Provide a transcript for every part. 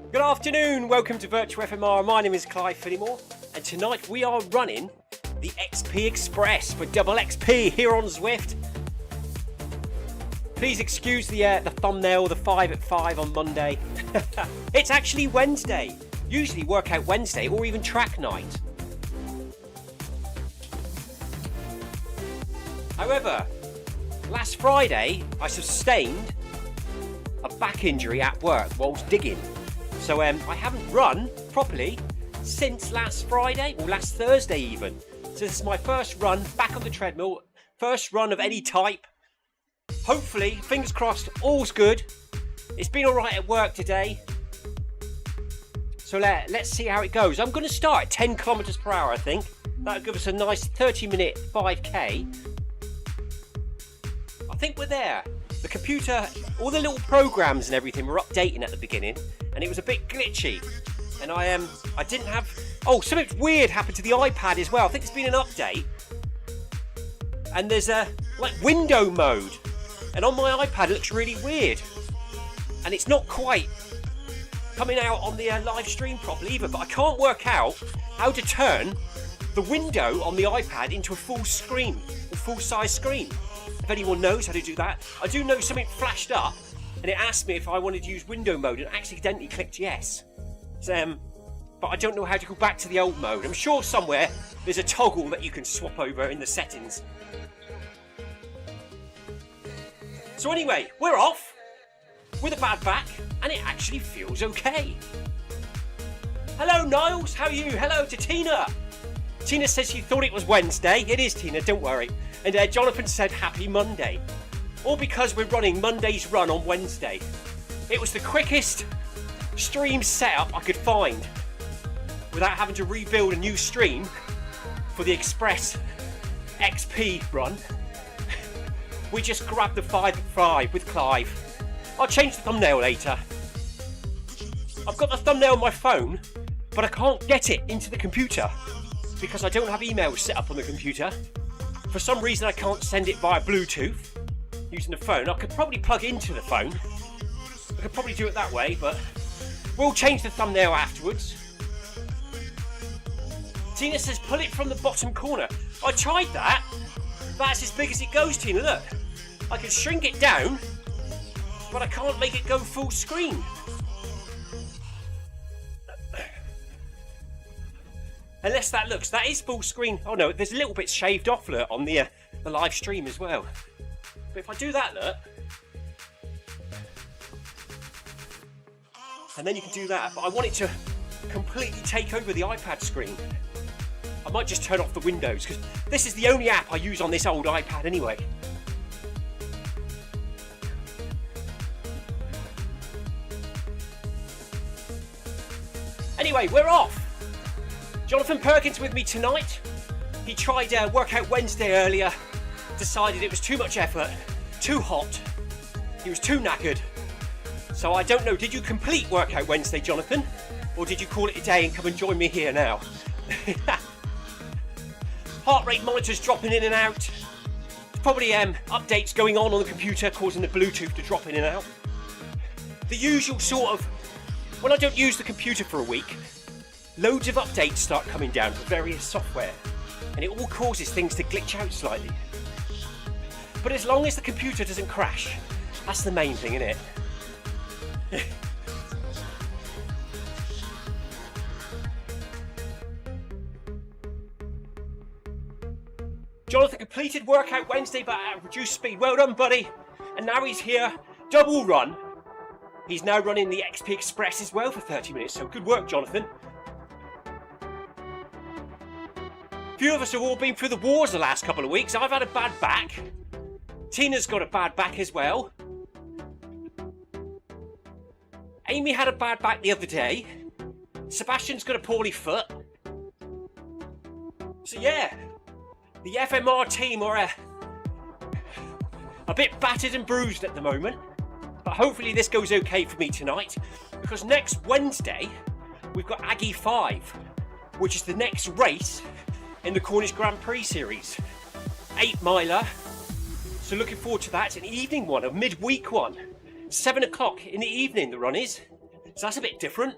Good afternoon, welcome to Virtual FMR. My name is Clive Finnimore, and tonight we are running the XP Express for double XP here on Zwift. Please excuse the thumbnail, the 5 at 5 on Monday. It's actually Wednesday, usually workout Wednesday or even track night. However, last Friday I sustained a back injury at work whilst digging. So I haven't run properly since last Friday, or last Thursday even. So this is my first run back on the treadmill, first run of any type. Hopefully, fingers crossed, all's good. It's been alright at work today. So let's see how it goes. I'm going to start at 10 kilometers per hour, I think. That'll give us a nice 30-minute 5k. think we're there. The computer, all the little programs and everything were updating at the beginning, and it was a bit glitchy. And I didn't have... Oh, something weird happened to the iPad as well. I think there's been an update. And there's a, like, window mode. And on my iPad it looks really weird. And it's not quite coming out on the live stream properly either. But I can't work out how to turn the window on the iPad into a full screen, a full-size screen. If anyone knows how to do that. I do know something flashed up and it asked me if I wanted to use window mode and I accidentally clicked yes. But I don't know how to go back to the old mode. I'm sure somewhere there's a toggle that you can swap over in the settings. So anyway, we're off with a bad back and it actually feels okay. Hello Niles, how are you? Hello to Tina. Tina says she thought it was Wednesday. It is, Tina, don't worry. And Jonathan said happy Monday. All because we're running Monday's run on Wednesday. It was the quickest stream setup I could find without having to rebuild a new stream for the Express XP run. We just grabbed the 5 with Clive. I'll change the thumbnail later. I've got the thumbnail on my phone, but I can't get it into the computer because I don't have emails set up on the computer. For some reason I can't send it via Bluetooth using the phone. I could probably plug into the phone. I could probably do it that way, but we'll change the thumbnail afterwards. Tina says pull it from the bottom corner. I tried that. That's as big as it goes, Tina, look. I can shrink it down, but I can't make it go full screen. Unless that looks, that is full screen. Oh no, there's a little bit shaved off, look, on the live stream as well. But if I do that, look, and then you can do that, but I want it to completely take over the iPad screen. I might just turn off the windows, because this is the only app I use on this old iPad anyway. Anyway, we're off. Jonathan Perkins with me tonight. He tried Workout Wednesday earlier, decided it was too much effort, too hot, he was too knackered. So I don't know, did you complete Workout Wednesday, Jonathan? Or did you call it a day and come and join me here now? Heart rate monitors dropping in and out. There's probably updates going on the computer causing the Bluetooth to drop in and out. The usual sort of, when I don't use the computer for a week, loads of updates start coming down for various software, and it all causes things to glitch out slightly. But as long as the computer doesn't crash, that's the main thing, isn't it? Jonathan completed Workout Wednesday but at reduced speed. Well done, buddy. And now he's here, double run. He's now running the XP Express as well for 30 minutes, so good work, Jonathan. A few of us have all been through the wars the last couple of weeks. I've had a bad back. Tina's got a bad back as well. Amy had a bad back the other day. Sebastian's got a poorly foot. So yeah, the FMR team are a bit battered and bruised at the moment. But hopefully this goes okay for me tonight, because next Wednesday we've got Aggie 5, which is the next race in the Cornish Grand Prix series. 8 miler. So looking forward to that. It's an evening one, a midweek one. 7 o'clock in the evening the run is. So that's a bit different.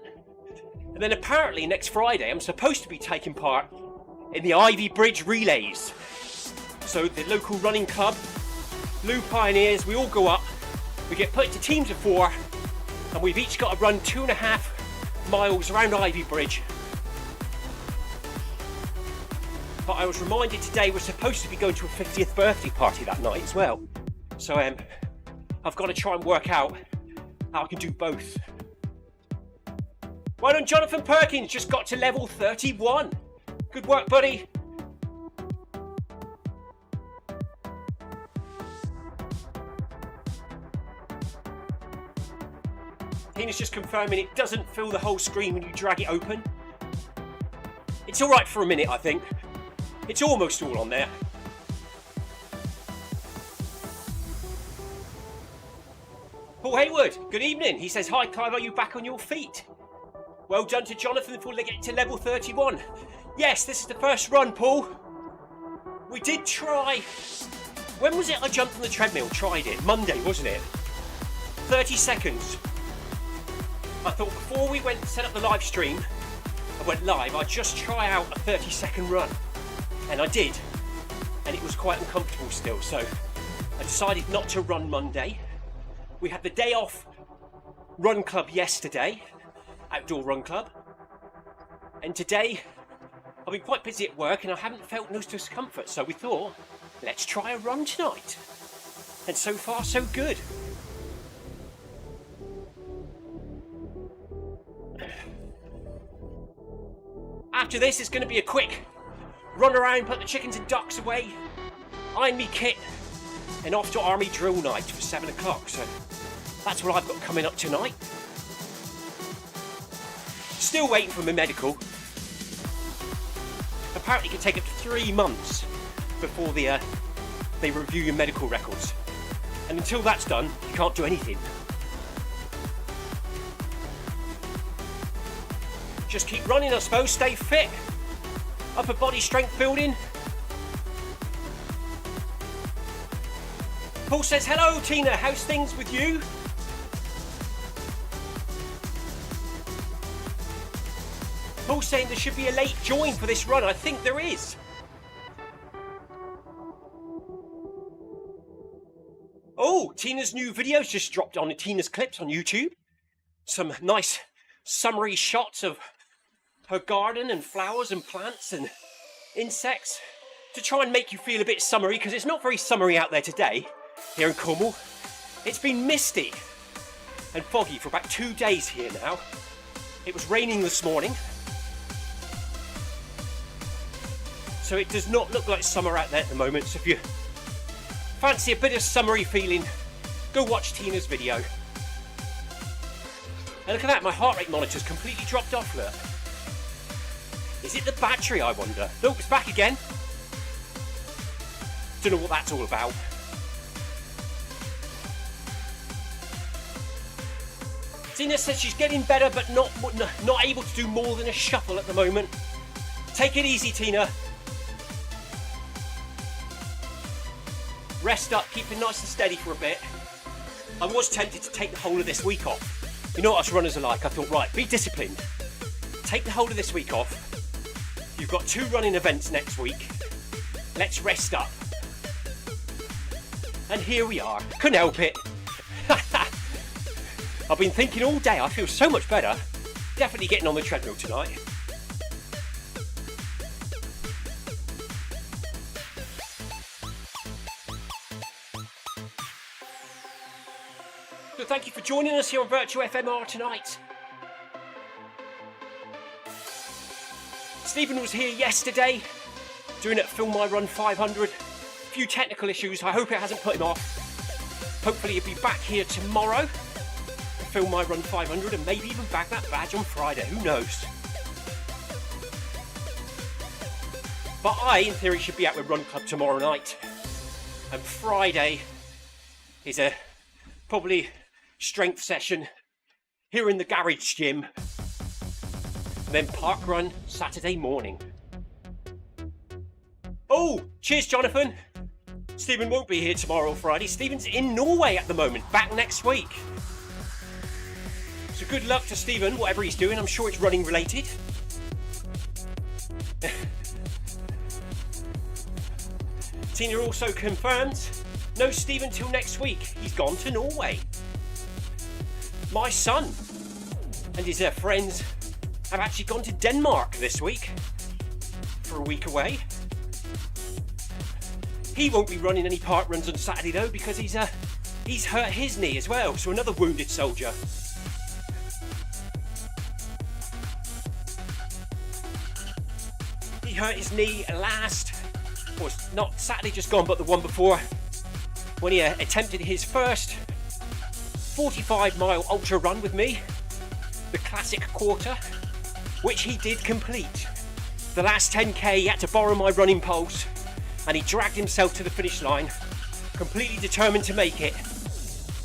And then apparently next Friday I'm supposed to be taking part in the Ivy Bridge relays. So the local running club, Lou Pioneers, we all go up. We get put into teams of 4 and we've each got to run 2.5 miles around Ivy Bridge. But I was reminded today we're supposed to be going to a 50th birthday party that night as well. So I've got to try and work out how I can do both. Well done, Jonathan Perkins, just got to level 31. Good work, buddy. Tina's just confirming it doesn't fill the whole screen when you drag it open. It's alright for a minute, I think. It's almost all on there. Paul Hayward, good evening. He says, hi Clive, are you back on your feet? Well done to Jonathan before they get to level 31. Yes, this is the first run, Paul. We did try. When was it I jumped on the treadmill? Tried it. Monday, wasn't it? 30 seconds. I thought before we went and set up the live stream, I went live, I'd just try out a 30-second run. And I did. And it was quite uncomfortable still, so I decided not to run Monday. We had the day off run club yesterday, outdoor run club. And today, I've been quite busy at work and I haven't felt no discomfort, so we thought, let's try a run tonight. And so far, so good. After this, it's going to be a quick run around, put the chickens and ducks away, iron me kit, and off to army drill night for 7 o'clock. So that's what I've got coming up tonight. Still waiting for my medical. Apparently it can take up to 3 months before they review your medical records. And until that's done, you can't do anything. Just keep running, I suppose, stay fit. Upper body strength building. Paul says, hello Tina, how's things with you? Paul's saying there should be a late join for this run. I think there is. Oh, Tina's new videos just dropped on Tina's Clips on YouTube. Some nice summary shots of her garden and flowers and plants and insects to try and make you feel a bit summery, because it's not very summery out there today here in Cornwall. It's been misty and foggy for about 2 days here now. It was raining this morning, so it does not look like summer out there at the moment. So if you fancy a bit of summery feeling, go watch Tina's video. And look at that, my heart rate monitor's completely dropped off, look. Is it the battery, I wonder? Look, it's back again. Don't know what that's all about. Tina says she's getting better, but not able to do more than a shuffle at the moment. Take it easy, Tina. Rest up, keep it nice and steady for a bit. I was tempted to take the whole of this week off. You know what us runners are like. I thought, right, be disciplined. Take the whole of this week off. You've got 2 running events next week. Let's rest up. And here we are. Couldn't help it. I've been thinking all day. I feel so much better. Definitely getting on the treadmill tonight. So thank you for joining us here on Virtual FMR tonight. Stephen was here yesterday, doing it Film My Run 500. A few technical issues, I hope it hasn't put him off. Hopefully he'll be back here tomorrow to Film My Run 500 and maybe even bag that badge on Friday, who knows. But I, in theory, should be out with Run Club tomorrow night. And Friday is a probably strength session here in the garage gym. And then park run Saturday morning. Oh, cheers, Jonathan. Stephen won't be here tomorrow or Friday. Stephen's in Norway at the moment, back next week. So good luck to Stephen, whatever he's doing. I'm sure it's running related. Tina also confirmed, no Stephen till next week. He's gone to Norway. My son and his friends have actually gone to Denmark this week for a week away. He won't be running any park runs on Saturday though, because he's hurt his knee as well, so another wounded soldier. He hurt his knee not Saturday just gone, but the one before, when he attempted his first 45-mile ultra run with me, the classic quarter, which he did complete. The last 10k he had to borrow my running poles, and he dragged himself to the finish line, completely determined to make it,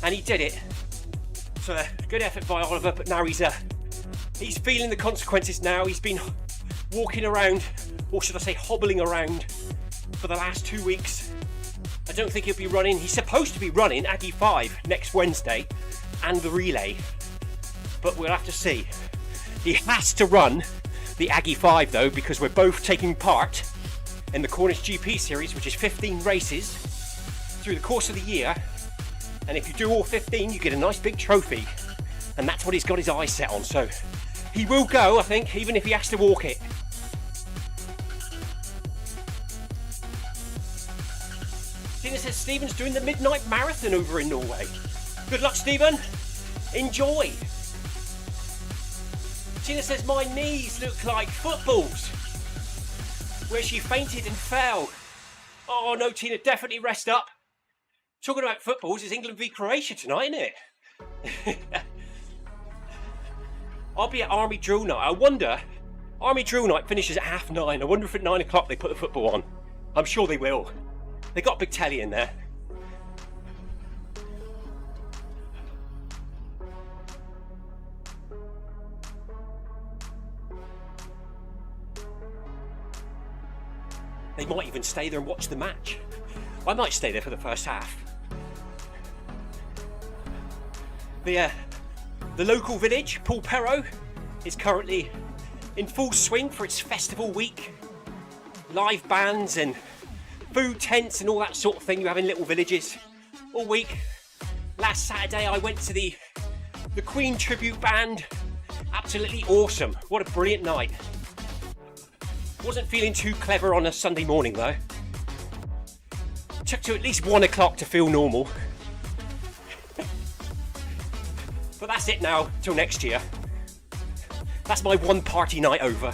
and he did it So good effort by Oliver, but now he's feeling the consequences now. He's been walking around, or should I say hobbling around, for the last 2 weeks. I don't think he'll be running. He's supposed to be running Aggie 5 next Wednesday and the relay, but we'll have to see. He has to run the Aggie 5 though, because we're both taking part in the Cornish GP series, which is 15 races through the course of the year. And if you do all 15, you get a nice big trophy. And that's what he's got his eyes set on. So he will go, I think, even if he has to walk it. Tina says Stephen's doing the midnight marathon over in Norway. Good luck, Stephen. Enjoy. Tina says my knees look like footballs. Where she fainted and fell. Oh no, Tina, definitely rest up. Talking about footballs, it's England v Croatia tonight, isn't it? I'll be at Army Drill Night. I wonder, Army Drill Night finishes at 9:30. I wonder if at 9 o'clock they put the football on. I'm sure they will. They got a big telly in there. They might even stay there and watch the match. I might stay there for the first half. The local village, Pulperro, is currently in full swing for its festival week. Live bands and food tents and all that sort of thing you have in little villages all week. Last Saturday I went to the Queen tribute band. Absolutely awesome. What a brilliant night. Wasn't feeling too clever on a Sunday morning though. Took to at least 1 o'clock to feel normal. But that's it now, till next year. That's my one party night over.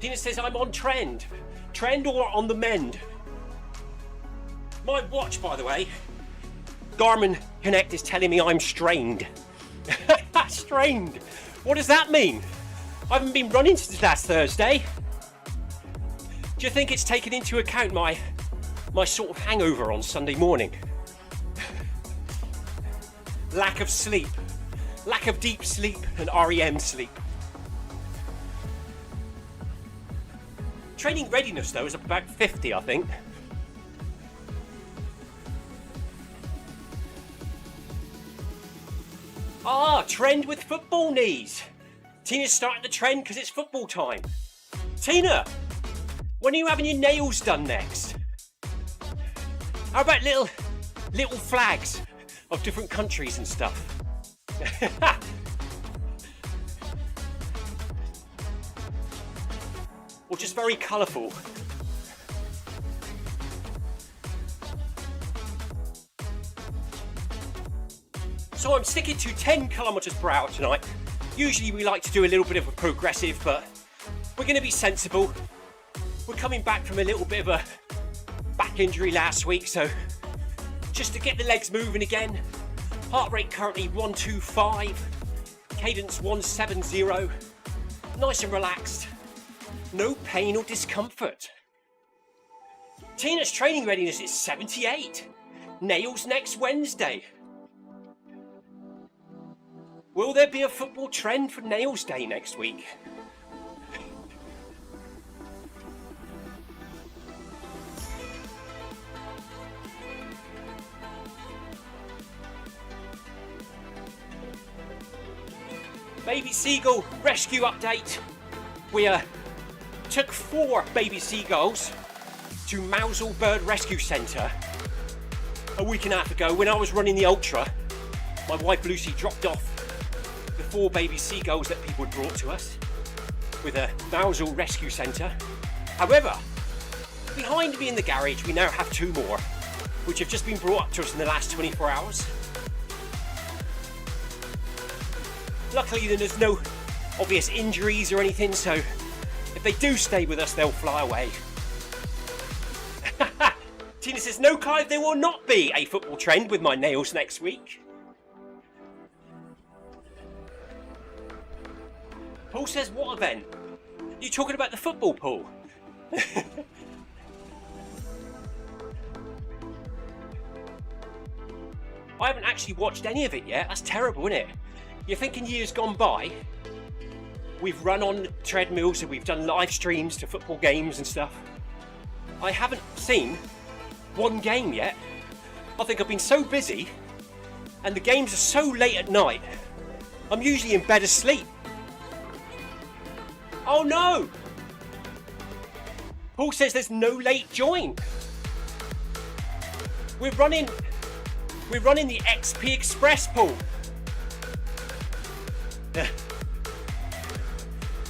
Tina says I'm on trend. Trend or on the mend? My watch, by the way, Garmin Connect is telling me I'm strained. Strained? What does that mean? I haven't been running since last Thursday. Do you think it's taken into account my sort of hangover on Sunday morning? Lack of sleep. Lack of deep sleep and REM sleep. Training readiness though is about 50, I think. Ah, trend with football knees. Tina's starting the trend because it's football time. Tina, when are you having your nails done next? How about little flags of different countries and stuff? Or just very colourful. So I'm sticking to 10 kilometres per hour tonight. Usually we like to do a little bit of a progressive, but we're going to be sensible. We're coming back from a little bit of a back injury last week, so just to get the legs moving again. Heart rate currently 125, cadence 170, nice and relaxed, no pain or discomfort. Tina's training readiness is 78, nails next Wednesday. Will there be a football trend for Nails Day next week? Baby seagull rescue update. We took 4 baby seagulls to Mousel Bird Rescue Centre a week and a half ago when I was running the ultra. My wife Lucy dropped off the 4 baby seagulls that people had brought to us with a Mousel Rescue Centre. However, behind me in the garage we now have 2 more, which have just been brought up to us in the last 24 hours. Luckily there's no obvious injuries or anything, so if they do stay with us they'll fly away. Tina says, no Clive, there will not be a football trend with my nails next week. Paul says, what event? You talking about the football, Paul? I haven't actually watched any of it yet. That's terrible, isn't it? You're thinking years gone by, we've run on treadmills and we've done live streams to football games and stuff. I haven't seen one game yet. I think I've been so busy and the games are so late at night. I'm usually in bed asleep. Oh no! Paul says there's no late join. We're running the XP Express, Paul.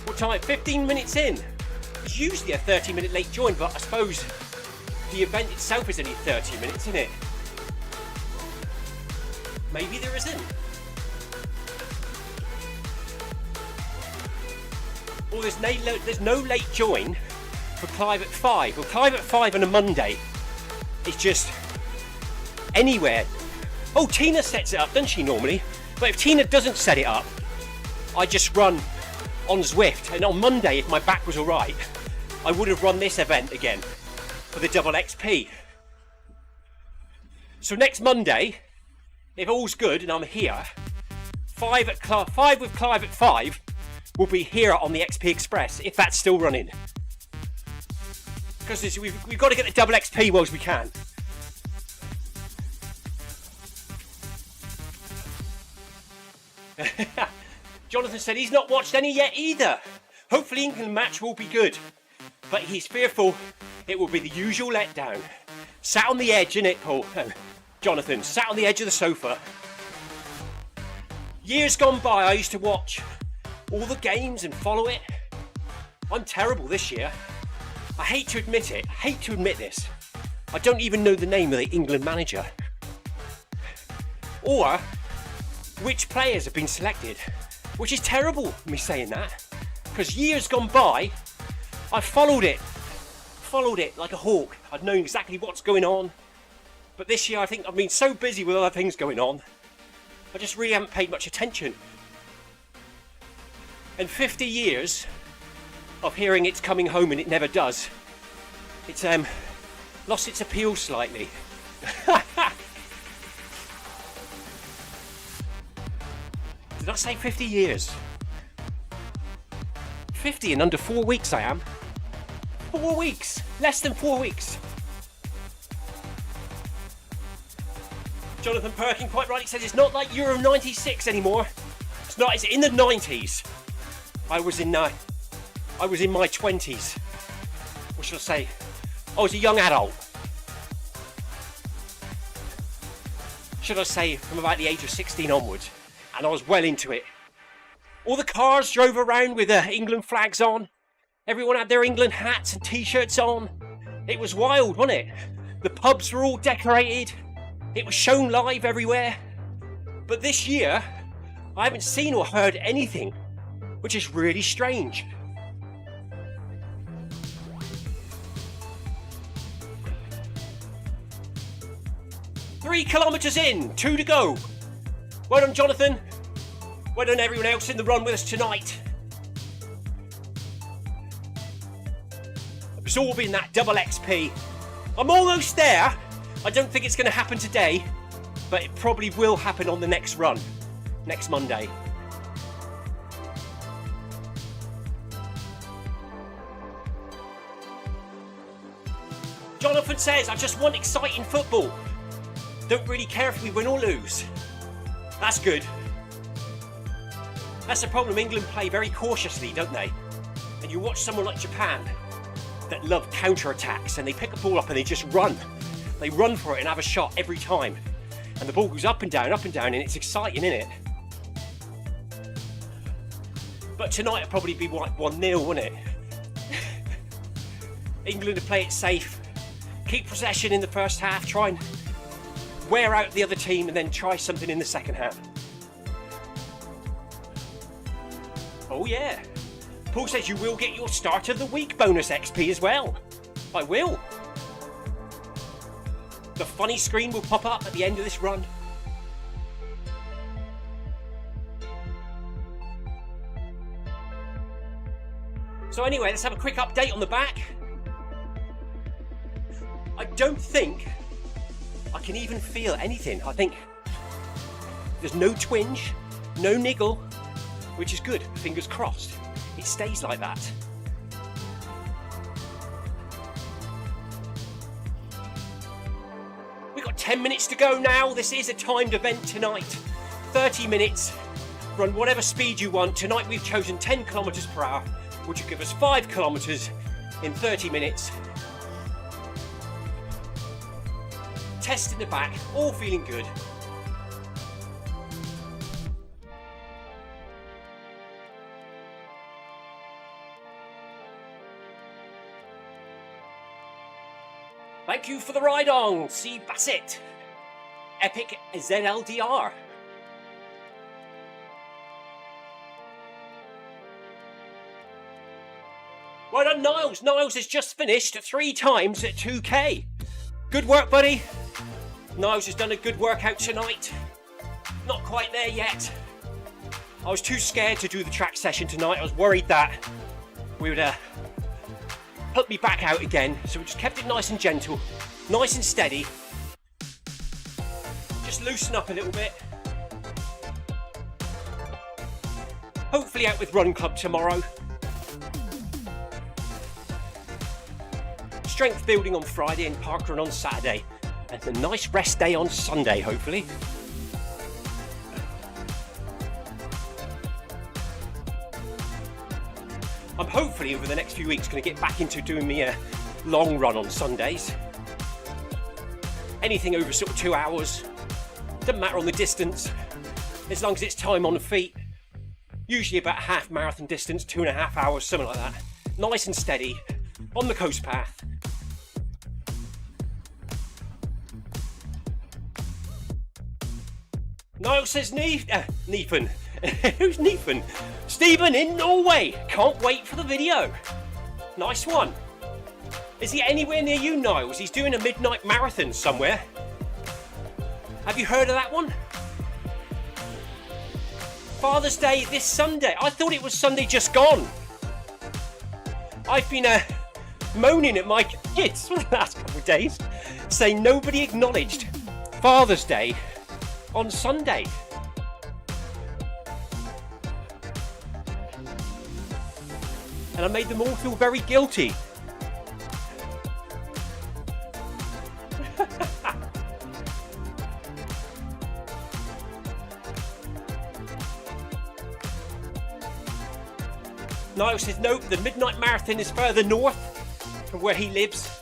What time? 15 minutes in. It's usually a 30-minute late join, but I suppose the event itself is only 30 minutes, isn't it? Maybe there isn't. Well, there's no late join for Clive at 5. Well, Clive at 5 on a Monday is just anywhere. Oh, Tina sets it up, doesn't she, normally? But if Tina doesn't set it up, I just run on Zwift. And on Monday, if my back was all right, I would have run this event again for the double XP. So next Monday, if all's good and I'm here, 5 with Clive at 5 will be here on the XP Express, if that's still running. Because we've got to get the double XP whilst we can. Jonathan said he's not watched any yet either. Hopefully England match will be good, but he's fearful it will be the usual letdown. Sat on the edge, innit, Paul? Jonathan, sat on the edge of the sofa. Years gone by, I used to watch all the games and follow it. I'm terrible this year. I hate to admit it. I hate to admit this. I don't even know the name of the England manager. Or which players have been selected. Which is terrible, me saying that. Because years gone by, I followed it like a hawk. I'd known exactly what's going on. But this year I think I've been so busy with other things going on, I just really haven't paid much attention. And 50 years of hearing it's coming home and it never does, it's lost its appeal slightly. Did I say 50 years? 50 in under 4 weeks I am. 4 weeks! Less than 4 weeks! Jonathan Perkin quite rightly says it's not like Euro 96 anymore. It's not, it's in the 90s. I was in my 20s. What should I say? I was a young adult. Should I say from about the age of 16 onwards. And I was well into it. All the cars drove around with England flags on. Everyone had their England hats and t-shirts on. It was wild, wasn't it? The pubs were all decorated. It was shown live everywhere. But this year, I haven't seen or heard anything, which is really strange. Three kilometres in, 2 to go. Well done, Jonathan. Well done, everyone else in the run with us tonight. Absorbing that double XP. I'm almost there. I don't think it's going to happen today, but it probably will happen on the next run, next Monday. Jonathan says, I just want exciting football. Don't really care if we win or lose. That's good. That's the problem. England play very cautiously, don't they? And you watch someone like Japan that love counter-attacks and they pick a ball up and they just run. They run for it and have a shot every time. And the ball goes up and down, and it's exciting, isn't it? But tonight it'll probably be like 1-0, wouldn't it? England to play it safe, keep possession in the first half, try and wear out the other team and then try something in the second half. Oh yeah. Paul says you will get your start of the week bonus XP as well. I will. The funny screen will pop up at the end of this run. So anyway, let's have a quick update on the back. I don't think I can even feel anything. I think there's no twinge, no niggle, which is good, fingers crossed. It stays like that. We've got 10 minutes to go now. This is a timed event tonight. 30 minutes, run whatever speed you want. Tonight we've chosen 10 kilometers per hour, which will give us 5 kilometers in 30 minutes. Testing the back, all feeling good. Thank you for the ride on, C. Bassett. Epic ZLDR. Well done, Niles. Niles has just finished 3 times at 2K. Good work, buddy. Niles has done a good workout tonight. Not quite there yet. I was too scared to do the track session tonight. I was worried that we would put me back out again. So we just kept it nice and gentle, nice and steady. Just loosen up a little bit. Hopefully out with Run Club tomorrow. Strength building on Friday and parkrun on Saturday. And a nice rest day on Sunday, hopefully. I'm hopefully over the next few weeks going to get back into doing me a long run on Sundays. Anything over sort of 2 hours. Doesn't matter on the distance, as long as it's time on the feet. Usually about half marathon distance, 2.5 hours, something like that. Nice and steady, on the coast path. Niall says Neefen. Who's Neefen? Stephen in Norway. Can't wait for the video. Nice one. Is he anywhere near you, Niles? He's doing a midnight marathon somewhere. Have you heard of that one? Father's Day this Sunday. I thought it was Sunday just gone. I've been moaning at my kids for the last couple of days, saying nobody acknowledged Father's Day on Sunday. And I made them all feel very guilty. Niall says no, the midnight marathon is further north from where he lives,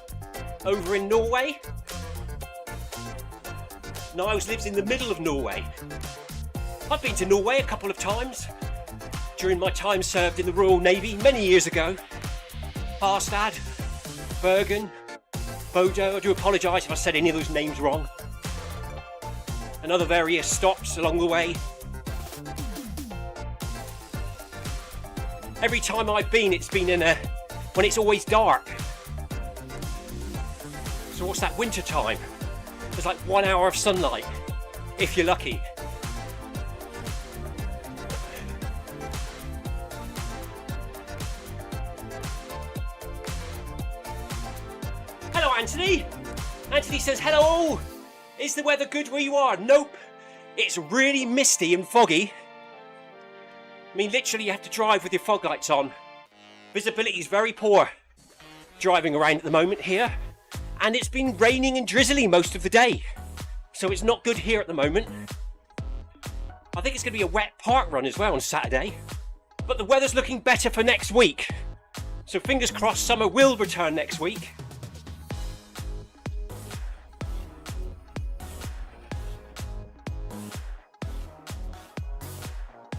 over in Norway. Niles lives in the middle of Norway. I've been to Norway a couple of times during my time served in the Royal Navy many years ago. Harstad, Bergen, Bodo. I do apologise if I said any of those names wrong. And other various stops along the way. Every time I've been, it's been in when it's always dark. So what's that, winter time? There's like 1 hour of sunlight, if you're lucky. Hello, Anthony. Anthony says, hello. Is the weather good where you are? Nope. It's really misty and foggy. I mean, literally you have to drive with your fog lights on. Visibility is very poor driving around at the moment here. And it's been raining and drizzling most of the day. So it's not good here at the moment. I think it's going to be a wet park run as well on Saturday. But the weather's looking better for next week. So fingers crossed summer will return next week.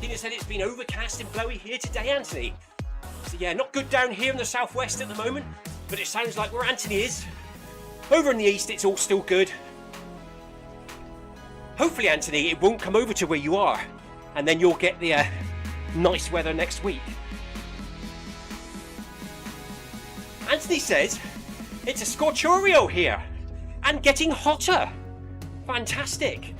Tina said it's been overcast and blowy here today, Anthony. So yeah, not good down here in the southwest at the moment. But it sounds like where Anthony is, over in the east, it's all still good. Hopefully, Anthony, it won't come over to where you are, and then you'll get the nice weather next week. Anthony says it's a scorchorio here, and getting hotter. Fantastic.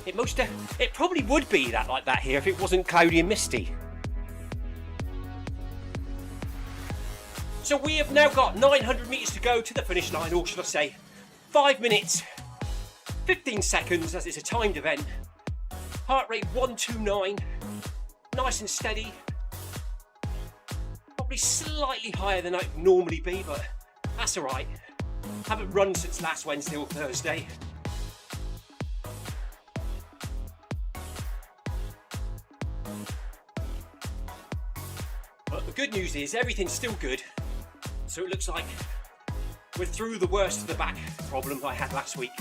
It probably would be like that here if it wasn't cloudy and misty. So we have now got 900 metres to go to the finish line, or should I say 5 minutes 15 seconds, as it's a timed event. Heart rate 129, nice and steady. Probably slightly higher than I'd normally be, but that's alright. Haven't run since last Wednesday or Thursday. But the good news is everything's still good. So it looks like we're through the worst of the back problem I had last week.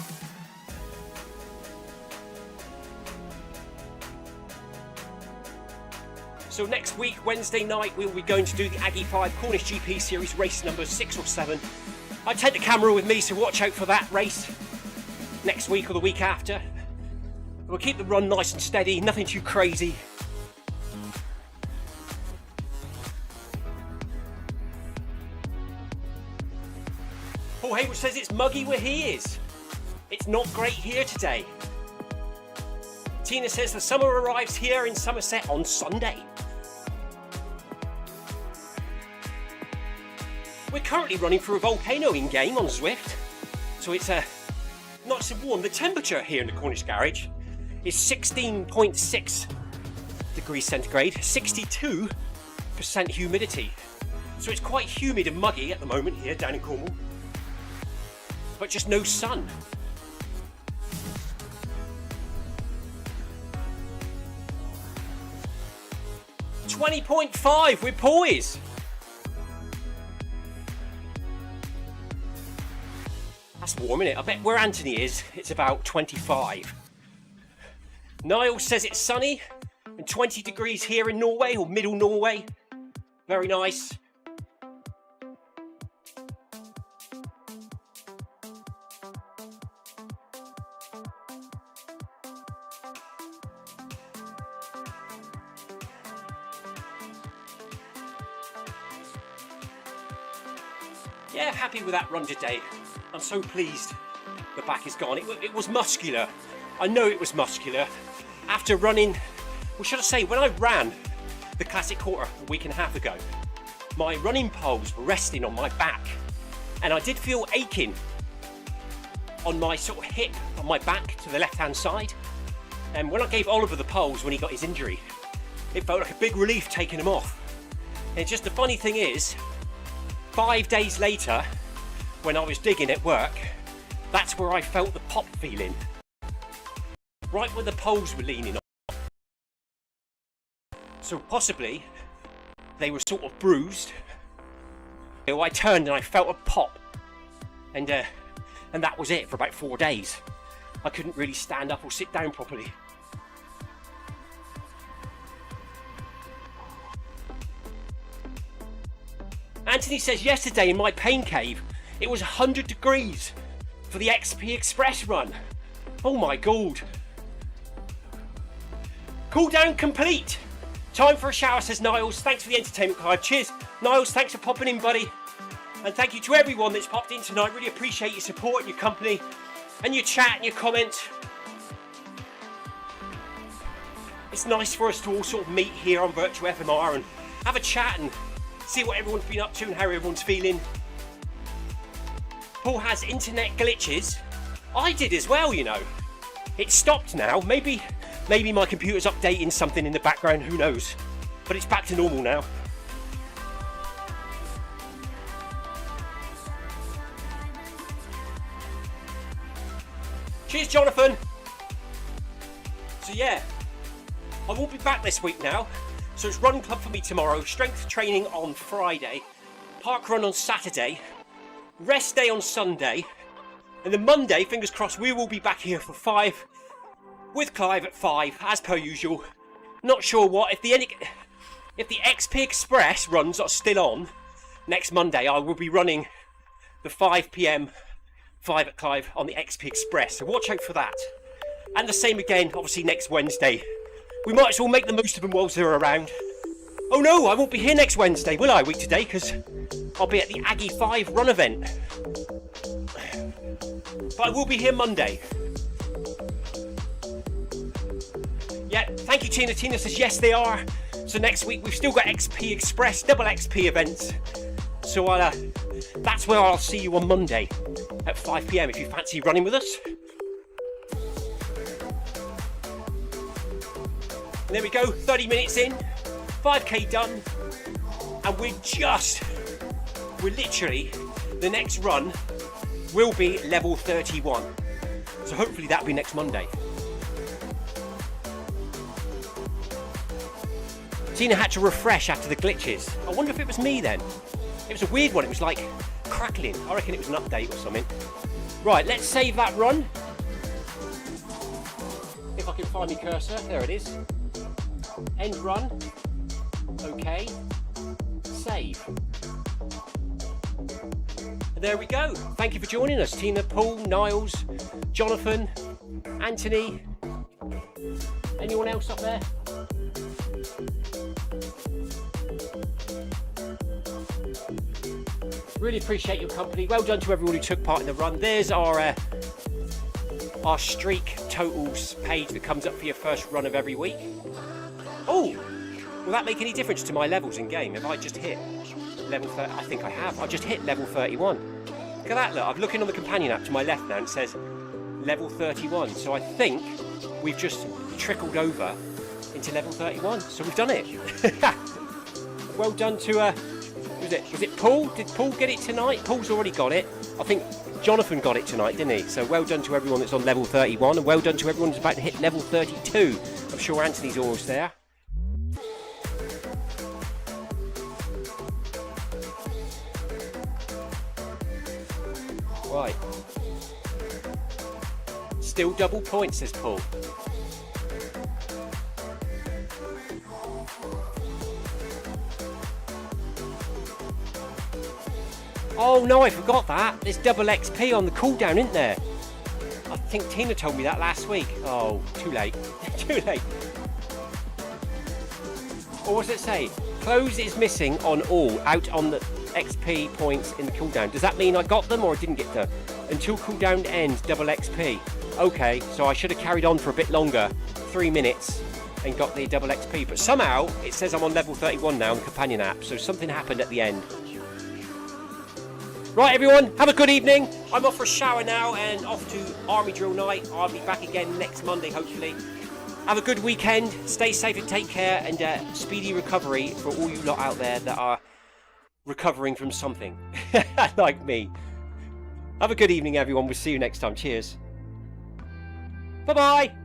So next week, Wednesday night, we'll be going to do the Aggie 5 Cornish GP Series race number 6 or 7. I take the camera with me, so watch out for that race next week or the week after. We'll keep the run nice and steady, nothing too crazy. Paul Hayward says it's muggy where he is. It's not great here today. Tina says the summer arrives here in Somerset on Sunday. We're currently running through a volcano in-game on Zwift, so it's nice and warm. The temperature here in the Cornish garage is 16.6 degrees centigrade, 62% humidity. So it's quite humid and muggy at the moment here down in Cornwall, but just no sun. .5, we're poised. That's warm, isn't it? I bet where Anthony is, it's about 25. Niall says it's sunny and 20 degrees here in Norway, or middle Norway. Very nice. Yeah, happy with that run today. I'm so pleased the back is gone. It was muscular. I know it was muscular. After running, well, should I say, when I ran the Classic Quarter a week and a half ago, my running poles were resting on my back, and I did feel aching on my sort of hip, on my back to the left-hand side. And when I gave Oliver the poles when he got his injury, it felt like a big relief taking them off. And just the funny thing is, 5 days later, when I was digging at work, that's where I felt the pop feeling. Right where the poles were leaning on. So possibly, they were sort of bruised. So I turned and I felt a pop. And that was it for about 4 days. I couldn't really stand up or sit down properly. Anthony says yesterday in my pain cave, it was 100 degrees for the XP Express run. Oh my God. Cool down complete. Time for a shower, says Niles. Thanks for the entertainment, Clive. Cheers. Niles, thanks for popping in, buddy. And thank you to everyone that's popped in tonight. Really appreciate your support and your company and your chat and your comments. It's nice for us to all sort of meet here on Virtual FMR and have a chat and see what everyone's been up to and how everyone's feeling. Paul has internet glitches. I did as well, you know. It's stopped now. Maybe my computer's updating something in the background, who knows. But it's back to normal now. Cheers, Jonathan. So yeah, I will be back this week now. So it's run club for me tomorrow, strength training on Friday, park run on Saturday, rest day on Sunday, and then Monday, fingers crossed, we will be back here for 5 with Clive at 5 as per usual. Not sure what, if the XP Express runs are still on next Monday, I will be running the 5 PM 5 at Clive on the XP Express, so watch out for that. And the same again, obviously, next Wednesday. We might as well make the most of them whilst they're around. Oh no, I won't be here next Wednesday, will I, week today, because I'll be at the Aggie 5 run event. But I will be here Monday. Yeah, thank you, Tina. Tina says yes, they are. So next week we've still got XP Express, double XP events. So that's where I'll see you on Monday at 5 PM if you fancy running with us. And there we go, 30 minutes in, 5K done, and we're literally, the next run will be level 31. So hopefully that'll be next Monday. Tina had to refresh after the glitches. I wonder if it was me then. It was a weird one, it was like crackling. I reckon it was an update or something. Right, let's save that run. If I can find my cursor, there it is. End run. Okay. Save. And there we go. Thank you for joining us. Tina, Paul, Niles, Jonathan, Anthony. Anyone else up there? Really appreciate your company. Well done to everyone who took part in the run. There's our streak totals page that comes up for your first run of every week. Oh, will that make any difference to my levels in game? Have I just hit level 30? I think I have. I've just hit level 31. Look at that, look. I'm looking on the companion app to my left now and it says level 31. So I think we've just trickled over into level 31. So we've done it. Well done to, was it Paul? Did Paul get it tonight? Paul's already got it. I think Jonathan got it tonight, didn't he? So well done to everyone that's on level 31 and well done to everyone that's about to hit level 32. I'm sure Anthony's almost there. Right. Still double points, says Paul. Oh no, I forgot that. There's double XP on the cooldown, isn't there? I think Tina told me that last week. Oh, too late. Too late. Or what does it say? Clothes is missing on all, out on the XP points in the cooldown. Does that mean I got them or I didn't get them? Until cooldown ends, double XP. Okay, so I should have carried on for a bit longer, 3 minutes, and got the double XP. But somehow, it says I'm on level 31 now on the companion app, so something happened at the end. Right everyone, have a good evening. I'm off for a shower now and off to army drill night. I'll be back again next Monday hopefully. Have a good weekend, stay safe and take care, and speedy recovery for all you lot out there that are recovering from something like me. Have a good evening everyone, we'll see you next time. Cheers. Bye bye.